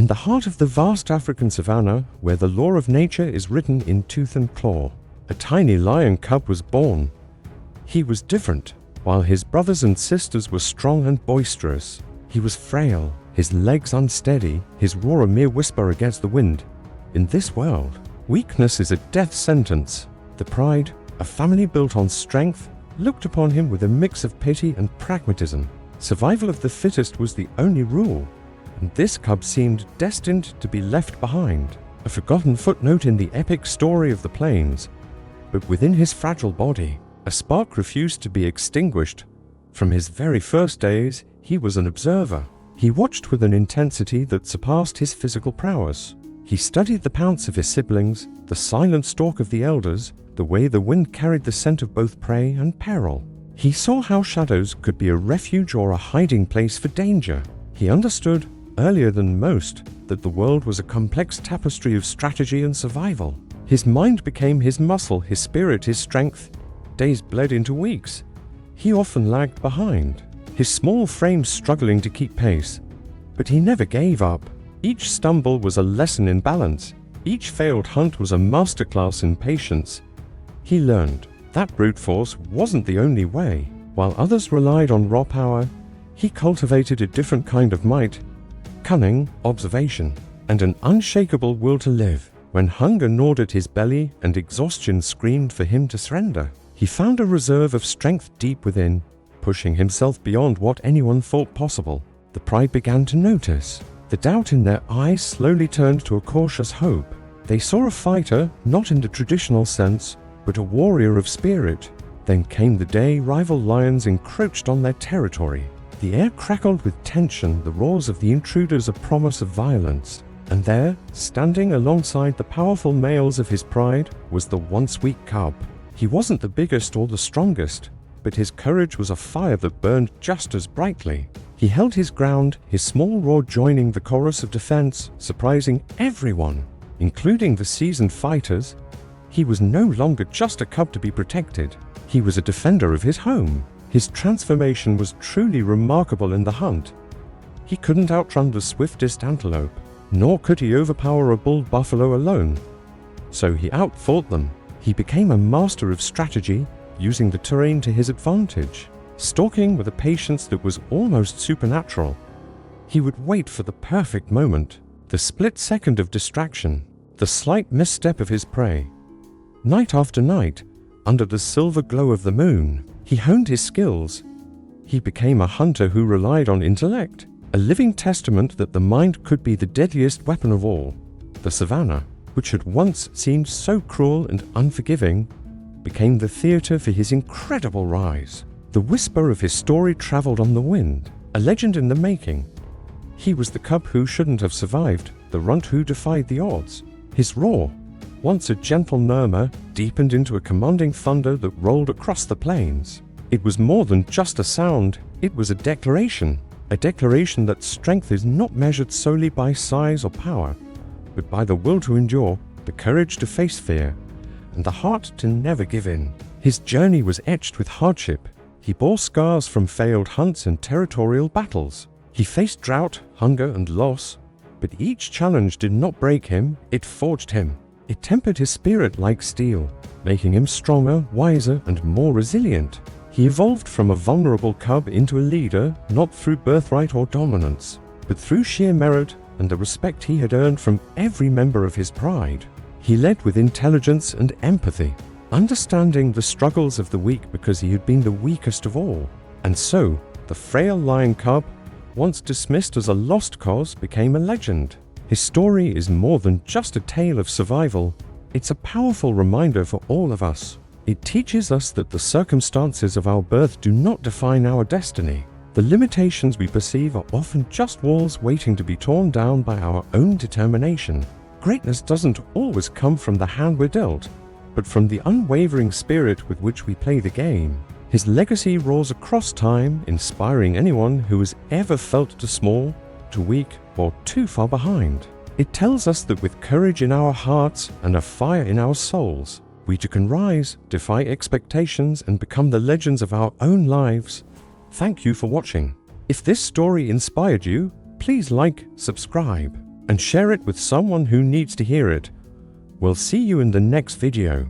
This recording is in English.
the heart of the vast African savannah, where the law of nature is written in tooth and claw, a tiny lion cub was born. He was different. While his brothers and sisters were strong and boisterous, he was frail, his legs unsteady, his roar a mere whisper against the wind. In this world, weakness is a death sentence. The Pride, a family built on strength, looked upon him with a mix of pity and pragmatism. Survival of the fittest was the only rule, and this cub seemed destined to be left behind, a forgotten footnote in the epic story of the plains. But within his fragile body, a spark refused to be extinguished. From his very first days, he was an observer. He watched with an intensity that surpassed his physical prowess. He studied the pounce of his siblings, the silent stalk of the elders, the way the wind carried the scent of both prey and peril. He saw how shadows could be a refuge or a hiding place for danger. He understood, earlier than most, that the world was a complex tapestry of strategy and survival. His mind became his muscle, his spirit his strength. Days bled into weeks. He often lagged behind, his small frame struggling to keep pace. But he never gave up. Each stumble was a lesson in balance. Each failed hunt was a masterclass in patience. He learned that brute force wasn't the only way. While others relied on raw power, he cultivated a different kind of might: cunning, observation, and an unshakable will to live. When hunger gnawed at his belly and exhaustion screamed for him to surrender, he found a reserve of strength deep within, pushing himself beyond what anyone thought possible. The Pride began to notice. The doubt in their eyes slowly turned to a cautious hope. They saw a fighter, not in the traditional sense, but a warrior of spirit. Then came the day rival lions encroached on their territory. The air crackled with tension, the roars of the intruders a promise of violence. And there, standing alongside the powerful males of his pride, was the once weak cub. He wasn't the biggest or the strongest, but his courage was a fire that burned just as brightly. He held his ground, his small roar joining the chorus of defense, surprising everyone, including the seasoned fighters. He was no longer just a cub to be protected. He was a defender of his home. His transformation was truly remarkable in the hunt. He couldn't outrun the swiftest antelope, nor could he overpower a bull buffalo alone. So he outfought them. He became a master of strategy, using the terrain to his advantage, stalking with a patience that was almost supernatural. He would wait for the perfect moment, the split second of distraction, the slight misstep of his prey. Night after night, under the silver glow of the moon, he honed his skills. He became a hunter who relied on intellect, a living testament that the mind could be the deadliest weapon of all. The savannah, which had once seemed so cruel and unforgiving, became the theater for his incredible rise. The whisper of his story traveled on the wind, a legend in the making. He was the cub who shouldn't have survived, the runt who defied the odds. His roar, once a gentle murmur, deepened into a commanding thunder that rolled across the plains. It was more than just a sound, it was a declaration that strength is not measured solely by size or power, but by the will to endure, the courage to face fear, and the heart to never give in. His journey was etched with hardship. He bore scars from failed hunts and territorial battles. He faced drought, hunger, and loss, but each challenge did not break him, it forged him. It tempered his spirit like steel, making him stronger, wiser, and more resilient. He evolved from a vulnerable cub into a leader, not through birthright or dominance, but through sheer merit and the respect he had earned from every member of his pride. He led with intelligence and empathy, understanding the struggles of the weak because he had been the weakest of all. And so, the frail lion cub, once dismissed as a lost cause, became a legend. His story is more than just a tale of survival. It's a powerful reminder for all of us. It teaches us that the circumstances of our birth do not define our destiny. The limitations we perceive are often just walls waiting to be torn down by our own determination. Greatness doesn't always come from the hand we're dealt, but from the unwavering spirit with which we play the game. His legacy roars across time, inspiring anyone who has ever felt too small, too weak, or too far behind. It tells us that with courage in our hearts and a fire in our souls, we too can rise, defy expectations, and become the legends of our own lives. Thank you for watching. If this story inspired you, please like, subscribe, and share it with someone who needs to hear it. We'll see you in the next video.